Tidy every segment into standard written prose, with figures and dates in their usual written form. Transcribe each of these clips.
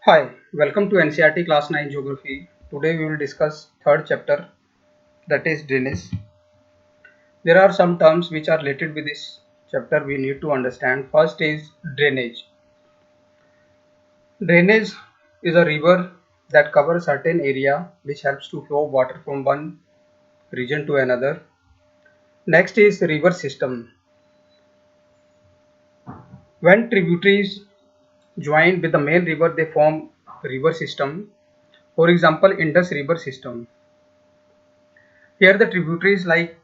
Hi, welcome to NCRT Class 9 Geography. Today we will discuss third chapter, that is drainage. There are some terms which are related with this chapter we need to understand. First is drainage. Drainage is a river that covers certain area which helps to flow water from one region to another. Next is river system. When tributaries join with the main river, they form river system. For example, Indus River system. Here the tributaries like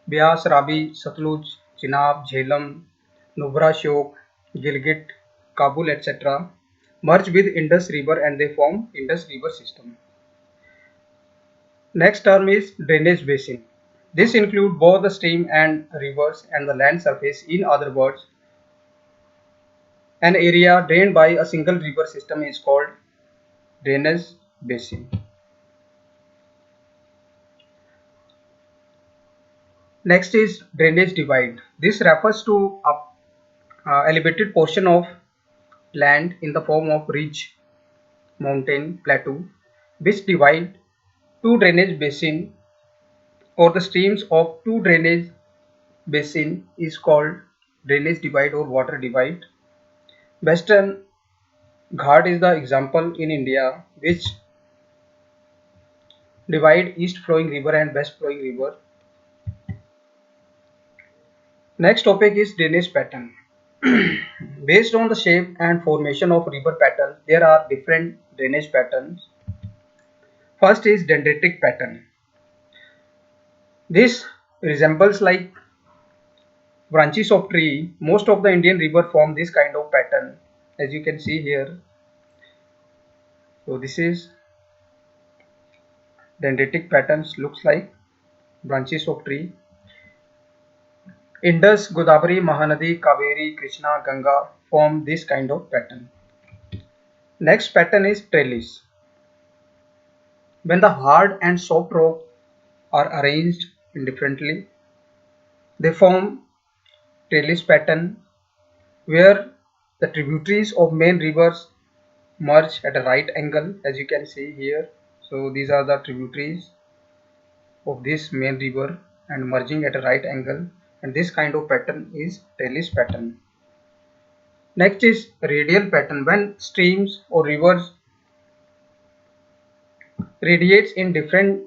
Beas, Ravi, Satluj, Chenab, Jhelum, Nubra Shyok, Gilgit, Kabul, etc. merge with Indus River and they form Indus River system. Next term is drainage basin. This includes both the stream and rivers and the land surface. In other words, an area drained by a single river system is called drainage basin. Next is drainage divide. This refers to a elevated portion of land in the form of ridge, mountain, plateau, which divide two drainage basin or the streams of two drainage basin is called drainage divide or water divide. Western Ghat is the example in India which divide east flowing river and west flowing river. Next topic is drainage pattern. Based on the shape and formation of river pattern, there are different drainage patterns. First is dendritic pattern. This resembles like branches of tree. Most of the Indian river form this kind of pattern, as you can see here. So this is dendritic patterns, looks like branches of tree. Indus, Godavari, Mahanadi, Kaveri, Krishna, Ganga form this kind of pattern. Next pattern is trellis. When the hard and soft rock are arranged indifferently, they form trellis pattern where the tributaries of main rivers merge at a right angle, as you can see here. So these are the tributaries of this main river and merging at a right angle, and this kind of pattern is trellis pattern. Next is radial pattern. When streams or rivers radiates in different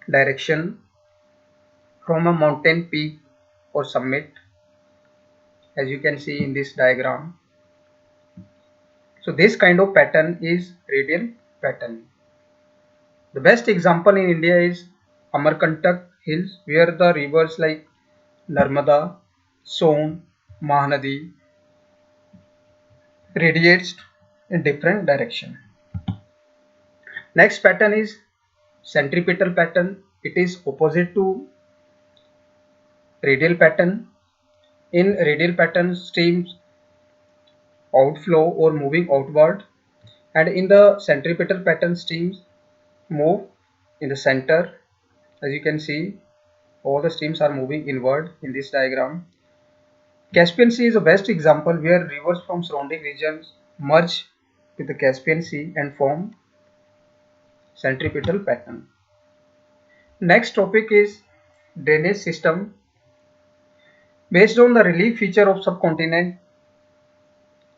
direction from a mountain peak or summit, as you can see in this diagram. So this kind of pattern is radial pattern. The best example in India is Amarkantak Hills, where the rivers like Narmada, Son, Mahanadi radiates in different direction. Next pattern is centripetal pattern. It is opposite to radial pattern. In radial pattern, streams outflow or moving outward, and in the centripetal pattern, streams move in the center. As you can see, all the streams are moving inward in this diagram. Caspian Sea is the best example where rivers from surrounding regions merge with the Caspian Sea and form centripetal pattern. Next topic is drainage system. Based on the relief feature of subcontinent,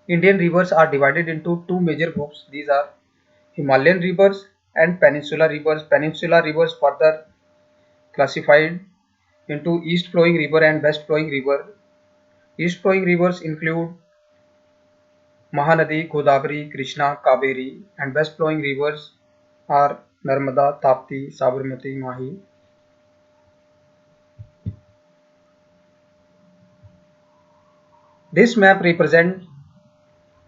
Indian rivers are divided into two major groups. These are Himalayan rivers and peninsular rivers. Peninsular rivers further classified into east flowing river and west flowing river. East flowing rivers include Mahanadi, Godavari, Krishna, Kaveri, and west flowing rivers are Narmada, Tapti, Sabarmati, Mahi. This map represents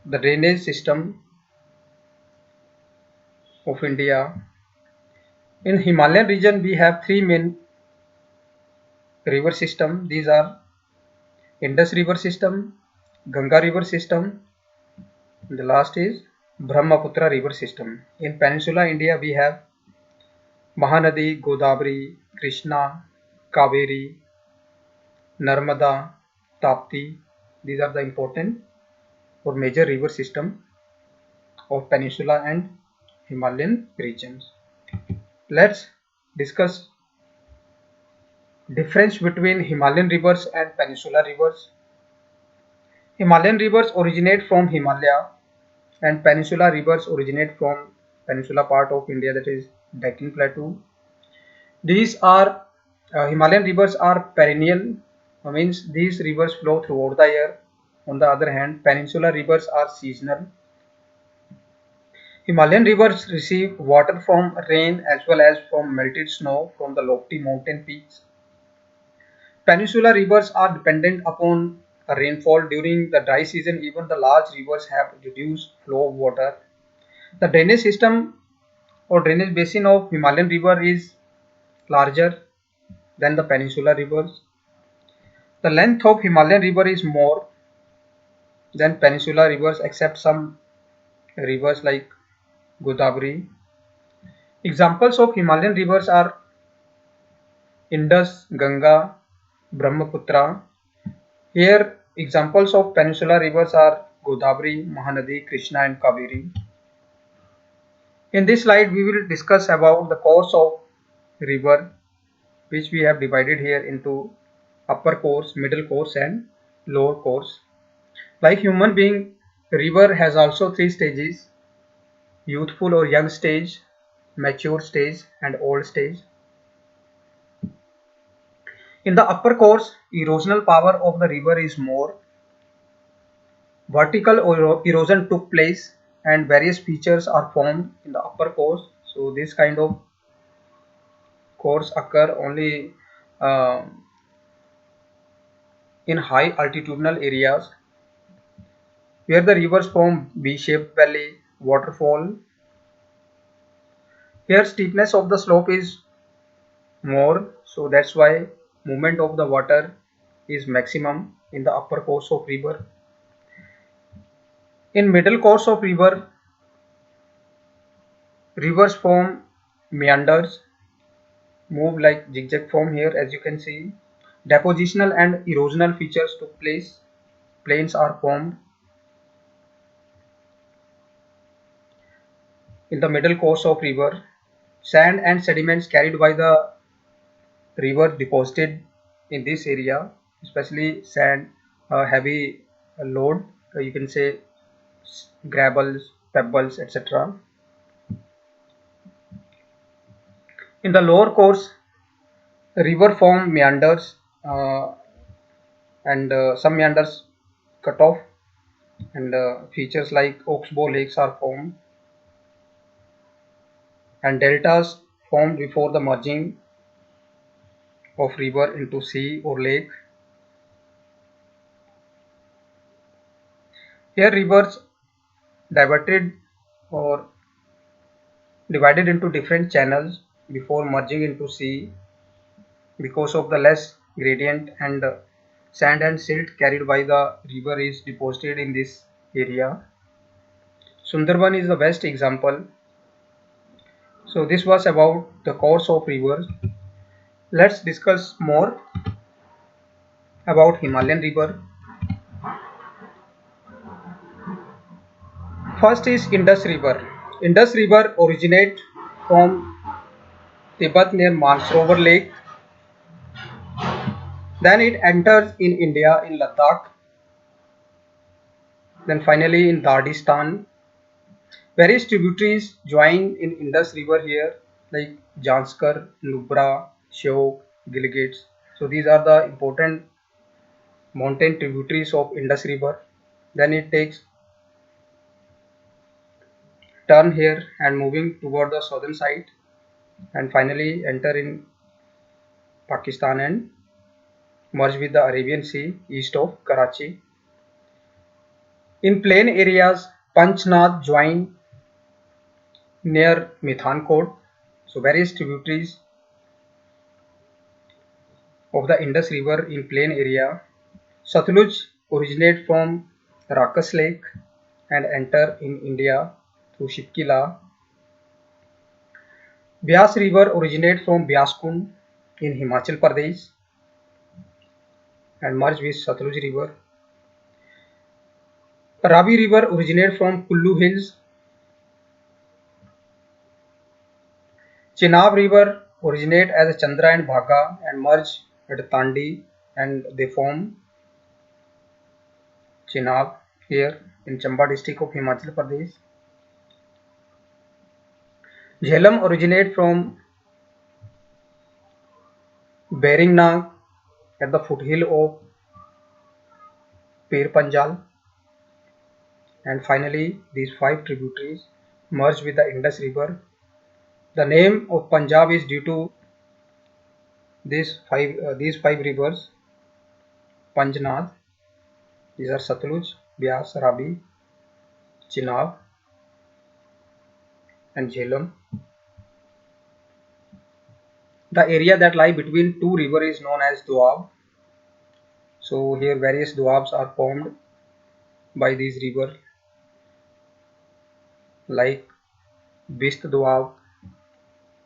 the drainage system of India. In Himalayan region, we have three main river system. These are Indus river system, Ganga river system, and the last is Brahmaputra river system. In Peninsular India, we have Mahanadi, Godavari, Krishna, Kaveri, Narmada, Tapti. These are the important or major river system. of Peninsula and Himalayan regions. Let's discuss difference between Himalayan rivers and Peninsular rivers. Himalayan rivers originate from Himalaya and Peninsular rivers originate from Peninsula part of India, that is Deccan Plateau. These are Himalayan rivers are perennial, means these rivers flow throughout the year. On the other hand, Peninsular rivers are seasonal. Himalayan rivers receive water from rain as well as from melted snow from the lofty mountain peaks. Peninsular rivers are dependent upon rainfall during the dry season. Even the large rivers have reduced flow of water. The drainage system or drainage basin of Himalayan river is larger than the peninsular rivers. The length of Himalayan river is more than peninsular rivers except some rivers like Godavari. Examples of Himalayan rivers are Indus, Ganga, Brahmaputra. Here examples of peninsular rivers are Godavari, Mahanadi, Krishna and Kaveri. In this slide we will discuss about the course of river, which we have divided here into upper course, middle course and lower course. Like human being, river has also three stages: youthful or young stage, mature stage and old stage. In the upper course, erosional power of the river is more. Vertical erosion took place and various features are formed in the upper course. So this kind of course occur only uh, in high altitudinal areas where the rivers form V-shaped valley, waterfall. Here steepness of the slope is more, so that's why movement of the water is maximum in the upper course of river. In middle course of river, rivers form meanders, move like zigzag form here as you can see. Depositional and erosional features took place. Plains are formed. In the middle course of river, sand and sediments carried by the river deposited in this area, especially sand, heavy load, you can say gravels, pebbles, etc. In the lower course, river form meanders and some meanders cut off and features like oxbow lakes are formed and deltas formed before the merging of river into sea or lake. Here rivers diverted or divided into different channels before merging into sea because of the less gradient and sand and silt carried by the river is deposited in this area. Sundarban is the best example. So this was about the course of rivers. Let's discuss more about Himalayan river. First is Indus River. Indus River originates from Tibet near Mansarovar Lake. Then it enters in India in Ladakh. Then finally in Dardistan. Various tributaries join in Indus River here like Janskar, Nubra, Shyok, Gilgit. So these are the important mountain tributaries of Indus River. Then it takes turn here and moving toward the southern side and finally enter in Pakistan and merge with the Arabian Sea east of Karachi. In plain areas, Panchnath join near Mithankot. So various tributaries of the Indus River in plain area. Satluj originate from Rakas Lake and enter in India through Shipkila. Byas River originate from Byaskund in Himachal Pradesh and merge with Satluj River. Ravi River originate from Kullu Hills Chenab River originate as Chandra and Bhaga and merge at Tandi and they form Chenab here in Chamba district of Himachal Pradesh. Jhelum originate from Beringnaag at the foothill of Pir Panjal, and finally these five tributaries merge with the Indus River. The name of Punjab is due to these five rivers: Panjnath, these are Satluj, Byas, Ravi, Chenab, and Jhelum. The area that lie between two rivers is known as Doab. So here various Doabs are formed by these rivers like Bist Doab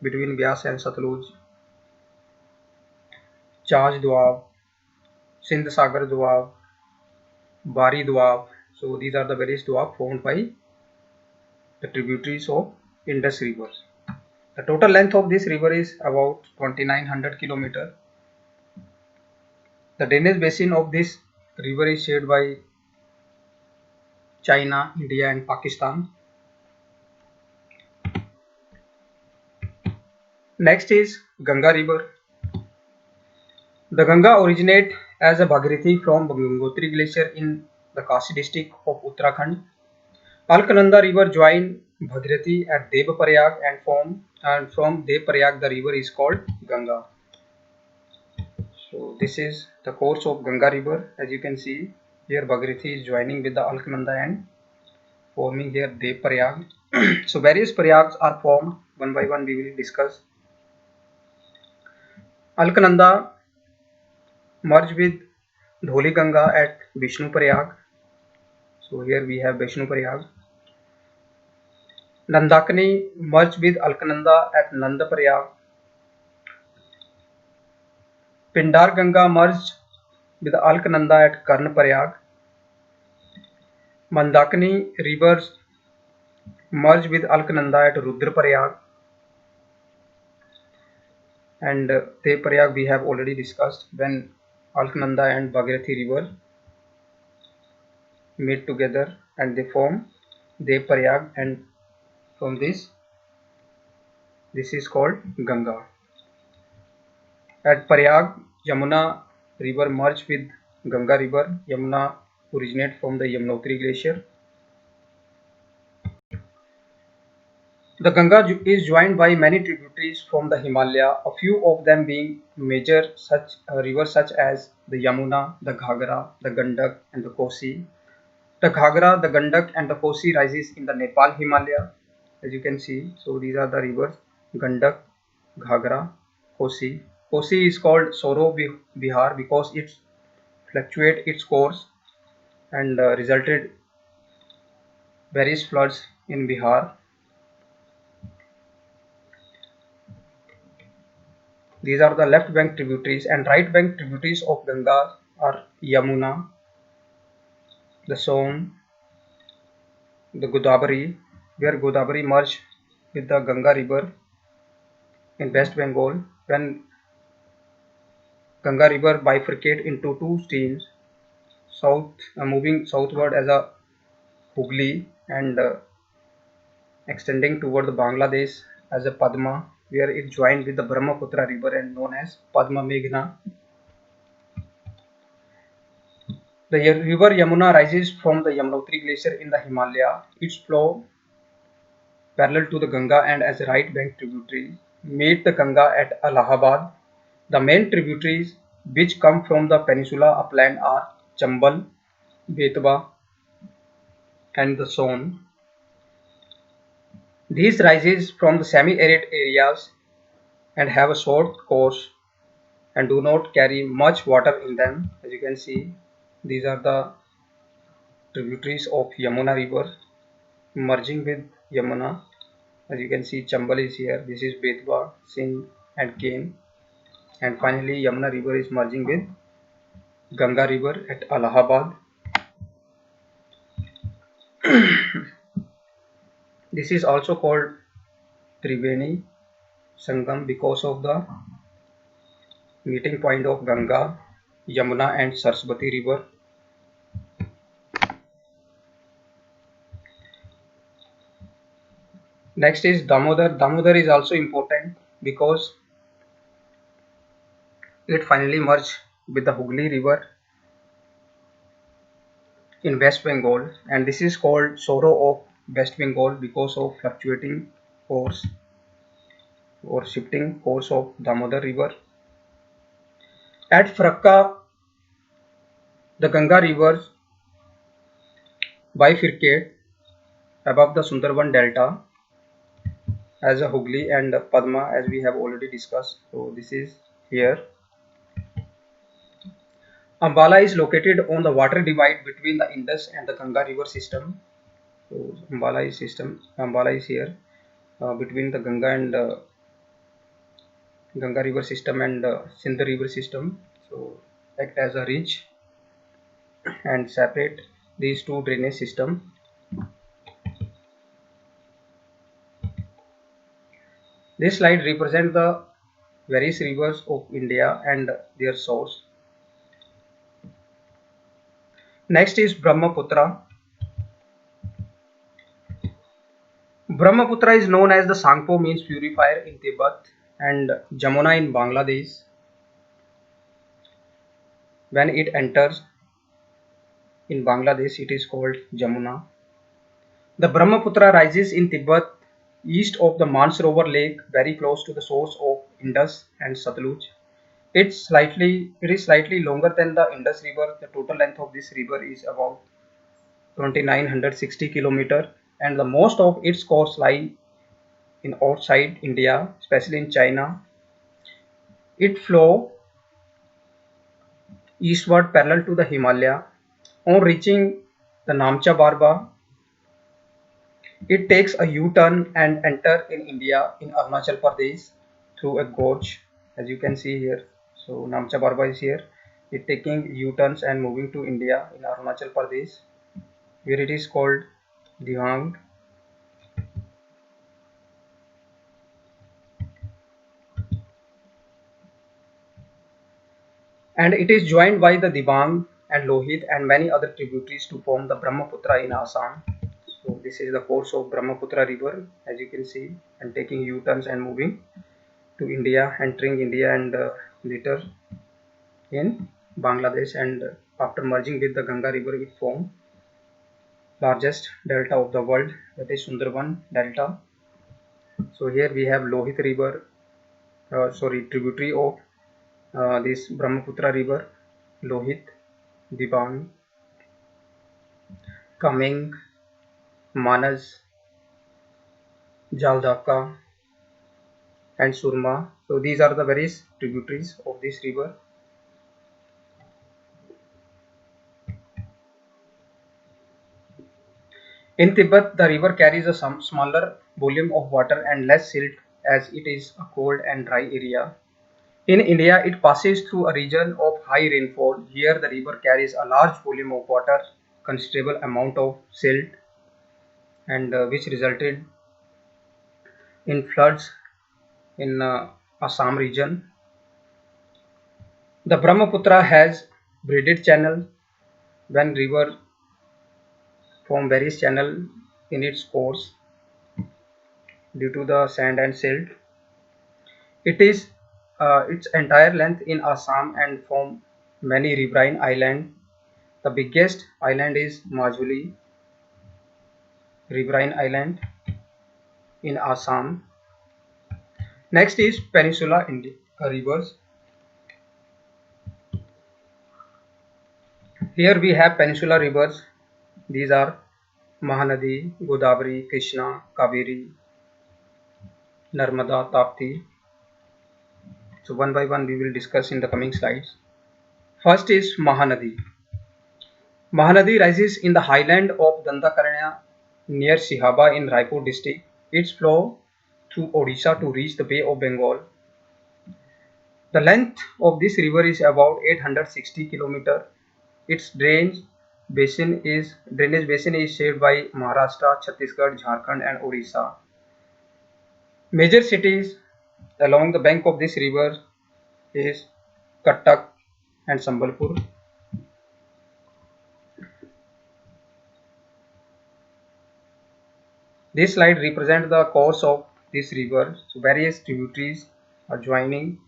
between Byas and Satluj, Chaj Doab, Sindh Sagar Doab, Bari Doab. So these are the various Doab formed by the tributaries of Indus rivers. The total length of this river is about 2900 km. The drainage basin of this river is shared by China, India and Pakistan. Next is Ganga River. The Ganga originates as a Bhagirathi from Gangotri Glacier in the Kasi district of Uttarakhand. Alkananda River join Bhagirathi at Devprayag and from Devprayag the river is called Ganga. So this is the course of Ganga River. As you can see here, Bhagirathi is joining with the Alkananda and forming here Devprayag. So various Prayags are formed. One by one we will discuss. Alkananda merge with Dholi Ganga at Vishnu Prayag. So here we have Vishnu Prayag. Nandakini merge with Alkananda at Nanda Prayag. Pindar Ganga merged with Alkananda at Karna Prayag. Mandakini rivers merge with Alkananda at Rudra Prayag. And Devprayag we have already discussed when Alkananda and Bhagirathi river meet together and they form Devprayag, and from this is called Ganga. At Prayag, Yamuna river merge with Ganga river. Yamuna originate from the Yamunotri glacier. The Ganga is joined by many tributaries from the Himalaya, a few of them being major rivers such as the Yamuna, the Ghagra, the Gandak and the Kosi. The Ghagra, the Gandak and the Kosi rises in the Nepal Himalaya, as you can see. So these are the rivers: Gandak, Ghagra, Kosi. Kosi is called Soro Bihar because it fluctuates its course and resulted various floods in Bihar. These are the left bank tributaries, and right bank tributaries of Ganga are Yamuna, the Son, the Godavari, where Godavari merge with the Ganga river in West Bengal. When Ganga river bifurcate into two streams, moving southward as a Hooghly and extending toward the Bangladesh as a Padma, where it joined with the Brahmaputra river and known as Padma Meghna. The river Yamuna rises from the Yamunotri glacier in the Himalaya. Its flow parallel to the Ganga and as a right bank tributary meet the Ganga at Allahabad. The main tributaries which come from the peninsula upland are Chambal, Betwa and the Son. These rises from the semi-arid areas and have a short course and do not carry much water in them. As you can see, these are the tributaries of Yamuna river merging with Yamuna. As you can see, Chambal is here. This is Betwa, Sindh and Ken. And finally, Yamuna river is merging with Ganga river at Allahabad. This is also called Triveni. Sangam because of the meeting point of Ganga, Yamuna and Saraswati river. Next is Damodar. Damodar is also important because it finally merged with the Hooghly river in West Bengal, and this is called Sorrow of West Bengal because of fluctuating course or shifting course of Damodar river. At Farakka, the Ganga rivers bifurcate above the Sundarban delta as a Hooghly and Padma, as we have already discussed. So this is here. Ambala is located on the water divide between the Indus and the Ganga river system. So Ambala is here between the Ganga river system and Sindh river system. So act as a ridge and separate these two drainage systems. This slide represents the various rivers of India and their source. Next is Brahmaputra. Brahmaputra is known as the Sangpo means purifier in Tibet and Jamuna in Bangladesh. When it enters in Bangladesh, it is called Jamuna. The Brahmaputra rises in Tibet east of the Mansarovar lake, very close to the source of Indus and Satluj. It is slightly longer than the Indus River. The total length of this river is about 2960 km, and the most of its course lie in outside India, especially in China. It flows eastward parallel to the Himalaya. On reaching the Namcha Barba, it takes a U-turn and enter in India in Arunachal Pradesh through a gorge, as you can see here. So Namcha Barba is here. It taking U-turns and moving to India in Arunachal Pradesh, where it is called Dihang. And it is joined by the Dibang and Lohit and many other tributaries to form the Brahmaputra in Assam. So this is the course of Brahmaputra river, as you can see, and taking U-turns and moving to India, entering India and later in Bangladesh, and after merging with the Ganga river it formed largest delta of the world, that is Sundarban delta. So here we have Lohit river, tributary of this Brahmaputra river, Lohit, Dibang, Kameng, Manas, Jaldaka and Surma. So these are the various tributaries of this river. In Tibet, the river carries a smaller volume of water and less silt as it is a cold and dry area. In India, it passes through a region of high rainfall. Here, the river carries a large volume of water, considerable amount of silt, and which resulted in floods in Assam region. The Brahmaputra has braided channel when river form various channel in its course due to the sand and silt. It is its entire length in Assam and form many riverine islands. The biggest island is Majuli riverine island in Assam. Next is Peninsula rivers. Here we have Peninsula rivers. These are Mahanadi, Godavari, Krishna, Kaveri, Narmada, Tapti. So one by one we will discuss in the coming slides. First is Mahanadi. Mahanadi rises in the highland of Dandakaranya near Sihaba in Raipur district. Its flow through Odisha to reach the Bay of Bengal. The length of this river is about 860 km. Its drainage basin is shaped by Maharashtra, Chhattisgarh, Jharkhand and Odisha. Major cities along the bank of this river is Kattak and Sambalpur. This slide represents the course of this river. So various tributaries are joining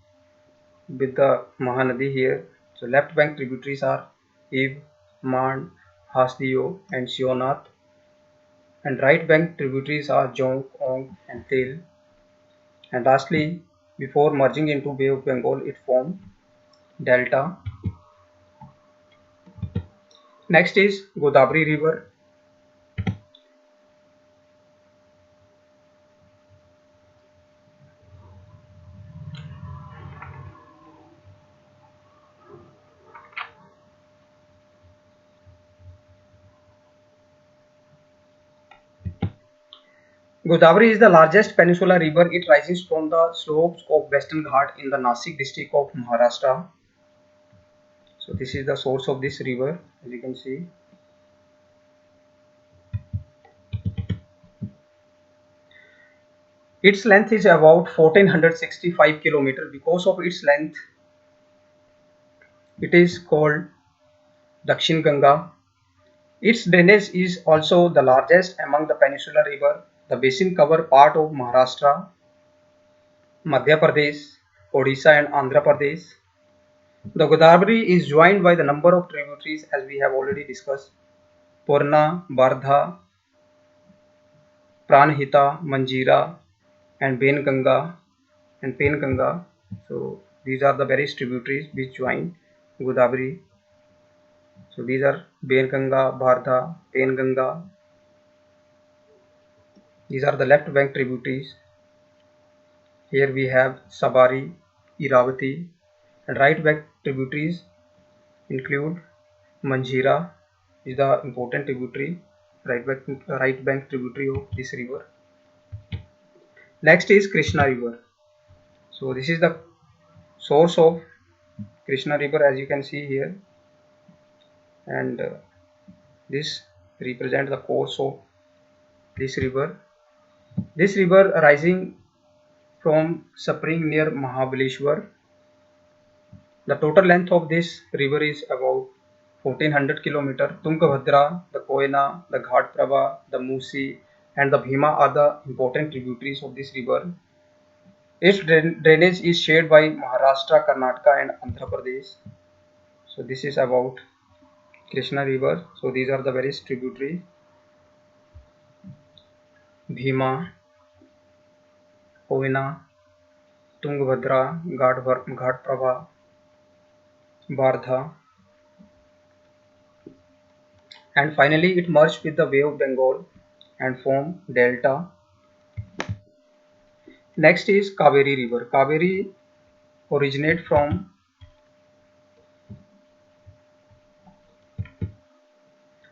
with the Mahanadi here. So left bank tributaries are Ib, Mand, Hasdeo and Sionath, and right bank tributaries are Jong, Ong and Tel. And lastly, before merging into Bay of Bengal, it formed delta. Next is Godavari River. Godavari is the largest peninsular river. It rises from the slopes of Western Ghat in the Nasik district of Maharashtra. So this is the source of this river, as you can see. Its length is about 1465 km. Because of its length, it is called Dakshin Ganga. Its drainage is also the largest among the peninsular river. The basin covers part of Maharashtra, Madhya Pradesh, Odisha and Andhra Pradesh. The Godavari is joined by the number of tributaries as we have already discussed. Purna, Bardha, Pranhita, Manjira and Penganga. So these are the various tributaries which join Godavari. So these are Penganga, Bardha, Penganga. These are the left bank tributaries. Here we have Sabari, Iravati, and right bank tributaries include Manjira is the important tributary, right bank tributary of this river. Next is Krishna River. So this is the source of Krishna River, as you can see here, and this represents the course of this river. This river rising from spring near Mahabaleshwar. The total length of this river is about 1400 km. Tungabhadra, the Koyna, the Ghat Prabha, the Musi and the Bhima are the important tributaries of this river. Its drainage is shared by Maharashtra, Karnataka and Andhra Pradesh. So this is about Krishna River. So these are the various tributaries: Bhima, Koyna, Tungabhadra, Ghat Prabha, Bardha, and finally it merged with the Bay of Bengal and formed delta. Next is Kaveri River. Kaveri originates from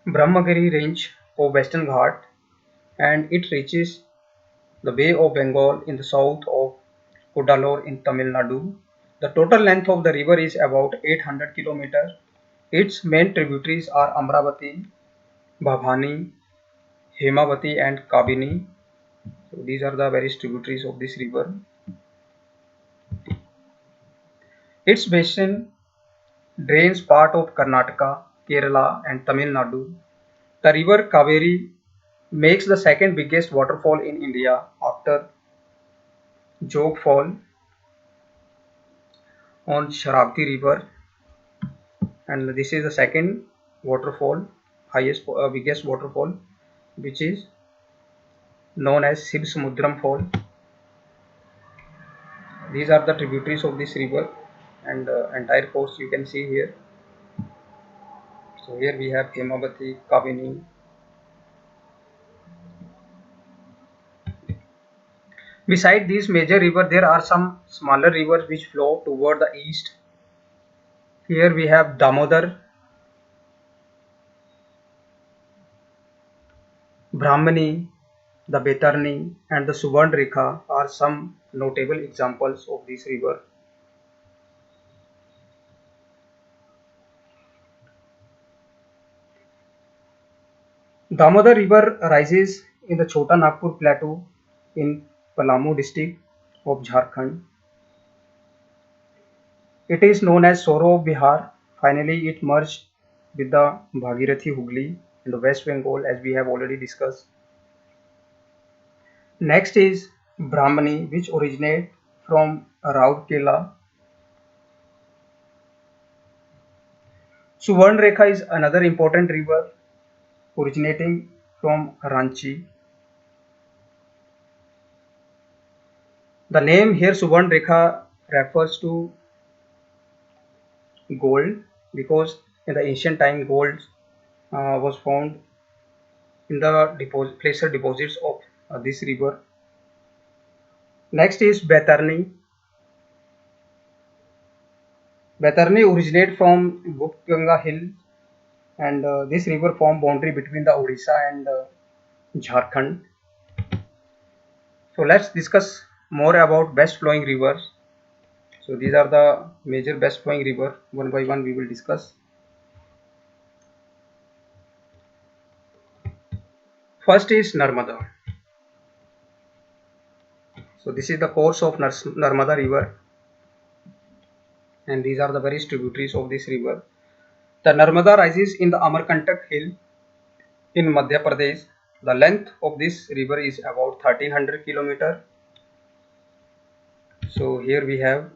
Brahmagiri range of Western Ghat and it reaches the Bay of Bengal in the south of Cuddalore in Tamil Nadu. The total length of the river is about 800 km. Its main tributaries are Amravati, Bhavani, Hemavati and Kabini. So these are the various tributaries of this river. Its basin drains part of Karnataka, Kerala and Tamil Nadu. The river Kaveri makes the second biggest waterfall in India after Jog Fall on Sharavati River, and this is the second waterfall, biggest waterfall, which is known as Shiv Samudram Fall. These are the tributaries of this river and entire course you can see here. So here we have Hemavati, Kavini. Beside these major rivers, there are some smaller rivers which flow toward the east. Here we have Damodar, Brahmani, the Betarni and the Subarnrekha are some notable examples of this river. Damodar River rises in the Chota Nagpur Plateau in Palamu district. of Jharkhand. It is known as Soro of Bihar. Finally, it merged with the Bhagirathi Hooghly in the West Bengal, as we have already discussed. Next is Brahmani, which originate from Rourkela. Suvarnrekha is another important river originating from Ranchi. The name here Suvarnrekha refers to gold because in the ancient time gold was found in the placer deposits of this river. Next is Baitarni. Baitarni originates from Guptganga hill, and this river form boundary between the Odisha and Jharkhand. So let's discuss more about best flowing rivers. So these are the major best flowing river. One by one we will discuss. First is Narmada. So this is the course of Narmada river, and these are the various tributaries of this river. The Narmada rises in the Amarkantak hill in Madhya Pradesh. The length of this river is about 1300 km. So here we have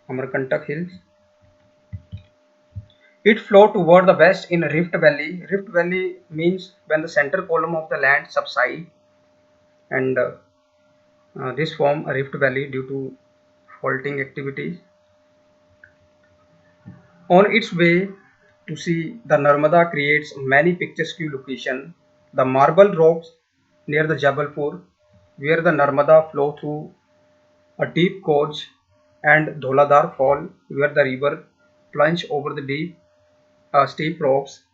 Amarkantak hills. It flows toward the west in Rift Valley. Rift Valley means when the center column of the land subsides, and this form a Rift Valley due to faulting activities. On its way to sea, the Narmada creates many picturesque locations. The marble rocks near the Jabalpur, where the Narmada flow through a deep gorge, and Dholadar Fall, where the river plunge over the deep steep rocks.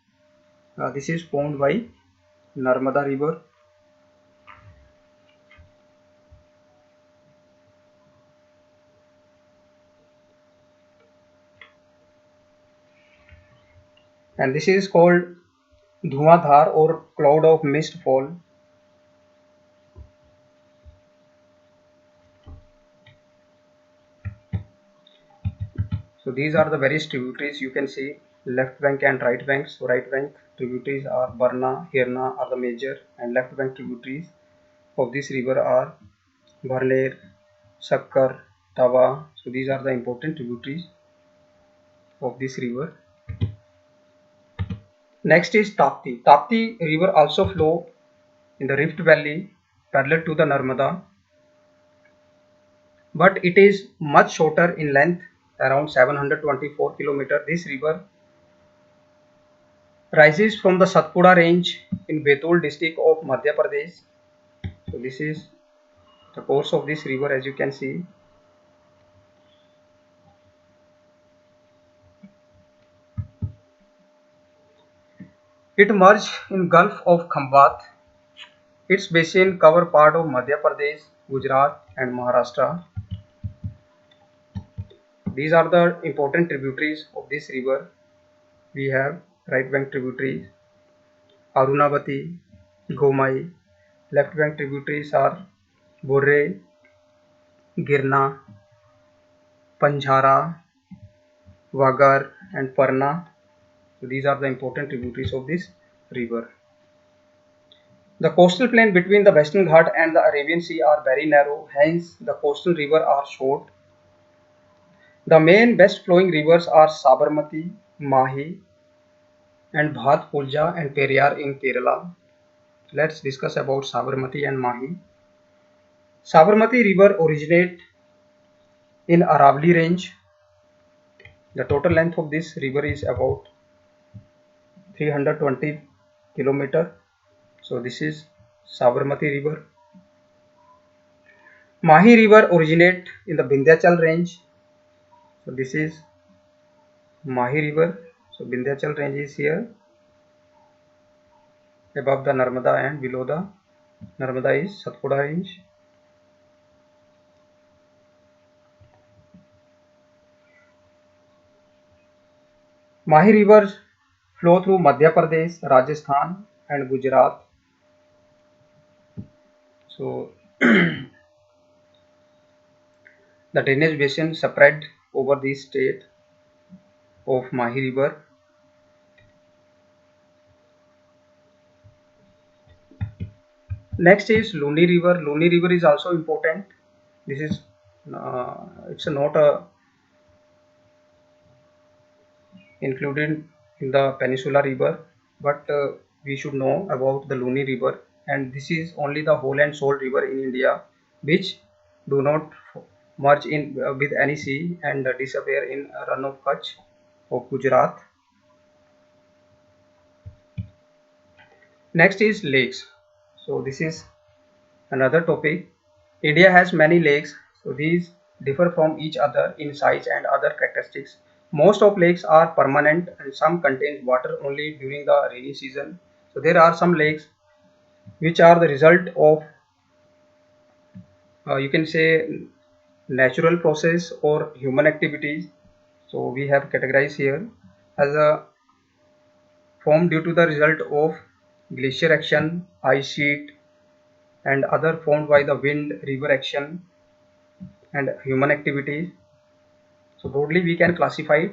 This is formed by Narmada river. And this is called Dhuadhar or cloud of mist fall. So these are the various tributaries you can see, left bank and right bank. So right bank tributaries are Barna, Hirna are the major, and left bank tributaries of this river are Bharner, Sakkar, Tawa. So these are the important tributaries of this river. Next is Tapti. Tapti river also flow in the Rift Valley parallel to the Narmada, but it is much shorter in length, around 724 km. This river rises from the Satpura range in Betul district of Madhya Pradesh. So this is the course of this river, as you can see. It merges in Gulf of Khambat. Its basin cover part of Madhya Pradesh, Gujarat and Maharashtra. These are the important tributaries of this river. We have right bank tributaries Arunavati, Gomai. Left bank tributaries are Borre, Girna, Panjhara, Vagar and Parna. So these are the important tributaries of this river. The coastal plain between the Western Ghat and the Arabian Sea are very narrow, hence the coastal rivers are short. The main best flowing rivers are Sabarmati, Mahi and Bhatpulja and Periyar in Kerala. Let's discuss about Sabarmati and Mahi. Sabarmati river originates in Aravali range. The total length of this river is about 320 km. So this is Sabarmati river. Mahi river originates in the Vindhyachal range. So this is Mahi river. So Vindhyachal range is here above the Narmada, and below the Narmada is Satpura range. Mahi rivers flow through Madhya Pradesh, Rajasthan and Gujarat. So The drainage basin spread over the state of Mahi River. Next is Luni River. Luni River is also important. This is it's not included in the Peninsula River, but we should know about the Luni River, and this is only the whole and sole river in India, which do not merge in with any sea and disappear in Run of Kutch of Gujarat. Next is lakes. So this is another topic. India has many lakes, so these differ from each other in size and other characteristics. Most of lakes are permanent and some contain water only during the rainy season. So there are some lakes which are the result of you can say natural process or human activities. So we have categorized here as a formed due to the result of glacier action, ice sheet, and other formed by the wind, river action, and human activities. So broadly we can classify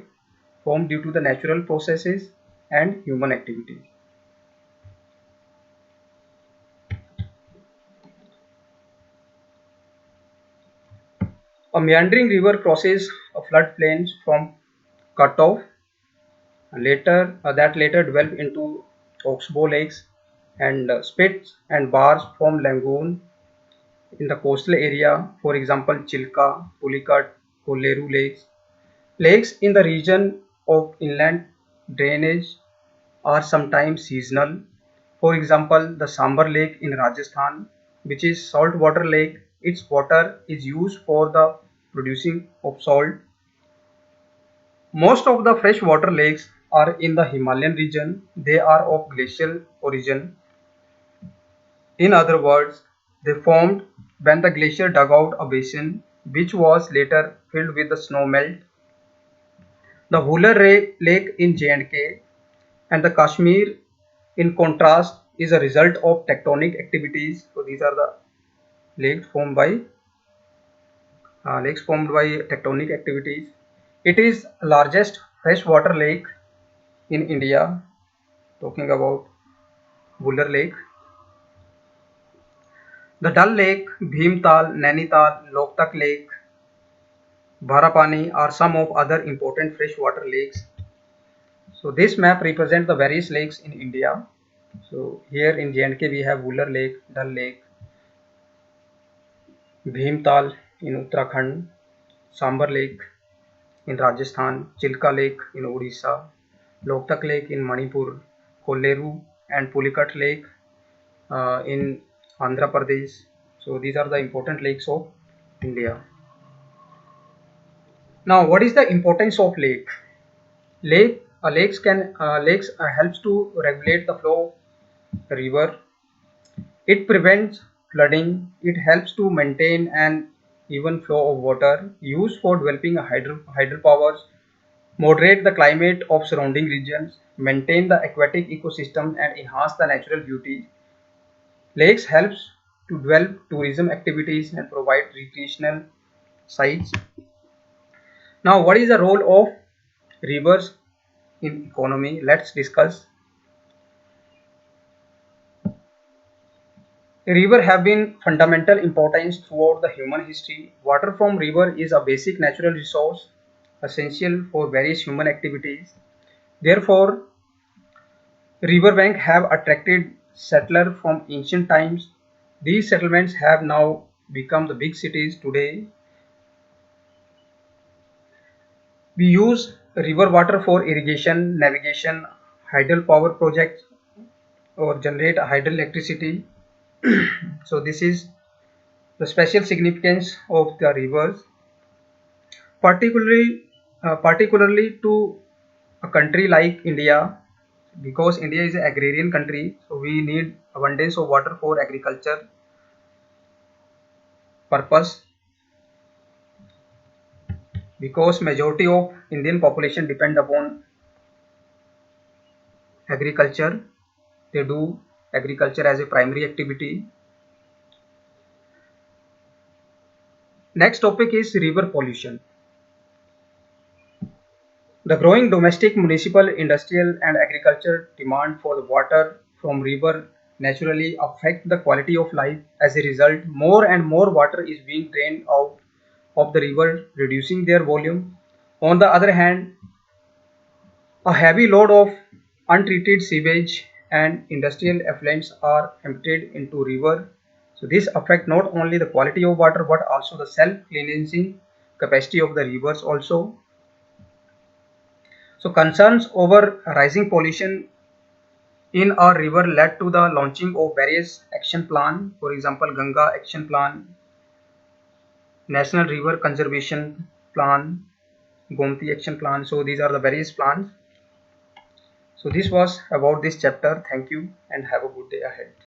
formed due to the natural processes and human activities. A meandering river crosses a floodplain from cutoff later develop into oxbow lakes and spits and bars from lagoon in the coastal area, for example Chilka, Pulicat, Kolleru lakes. Lakes in the region of inland drainage are sometimes seasonal. For example, the Sambar Lake in Rajasthan, which is saltwater lake, its water is used for the producing of salt. Most of the freshwater lakes are in the Himalayan region. They are of glacial origin. In other words, they formed when the glacier dug out a basin which was later filled with the snow melt. The Lake in J&K and the Kashmir, in contrast, is a result of tectonic activities. So these are the lakes formed by tectonic activities. It is largest freshwater lake in India. Talking about Wular Lake, the Dal Lake, Bhimtal, Nainital, Loktak Lake, Bharapani are some of other important freshwater lakes. So this map represents the various lakes in India. So here in J&K we have Wular Lake, Dal Lake, Bhimtal in Uttarakhand, Sambar Lake in Rajasthan, Chilka Lake in Odisha, Loktak Lake in Manipur, Kolleru and Pulicat Lake in Andhra Pradesh. So these are the important lakes of India. Now, what is the importance of lake? Lakes helps to regulate the flow of the river. It prevents flooding. It helps to maintain an even flow of water. Used for developing hydropowers, moderate the climate of surrounding regions, maintain the aquatic ecosystem, and enhance the natural beauty. Lakes helps to develop tourism activities and provide recreational sites. Now, what is the role of rivers in economy? Let's discuss. River have been fundamental importance throughout the human history. Water from river is a basic natural resource essential for various human activities. Therefore, riverbank have attracted settlers from ancient times. These settlements have now become the big cities today. We use river water for irrigation, navigation, hydropower projects, or generate hydroelectricity. So this is the special significance of the rivers, particularly to a country like India, because India is an agrarian country, so we need abundance of water for agriculture purpose, because majority of Indian population depend upon agriculture. They do agriculture as a primary activity. Next topic is river pollution. The growing domestic, municipal, industrial and agriculture demand for the water from river naturally affect the quality of life. As a result, more and more water is being drained out of the river, reducing their volume. On the other hand, a heavy load of untreated sewage and industrial effluents are emptied into river. So this affect not only the quality of water but also the self-cleansing capacity of the rivers also. So concerns over rising pollution in our river led to the launching of various action plan. For example, Ganga Action Plan, National River Conservation Plan, Gomti Action Plan. So these are the various plans. So this was about this chapter. Thank you and have a good day ahead.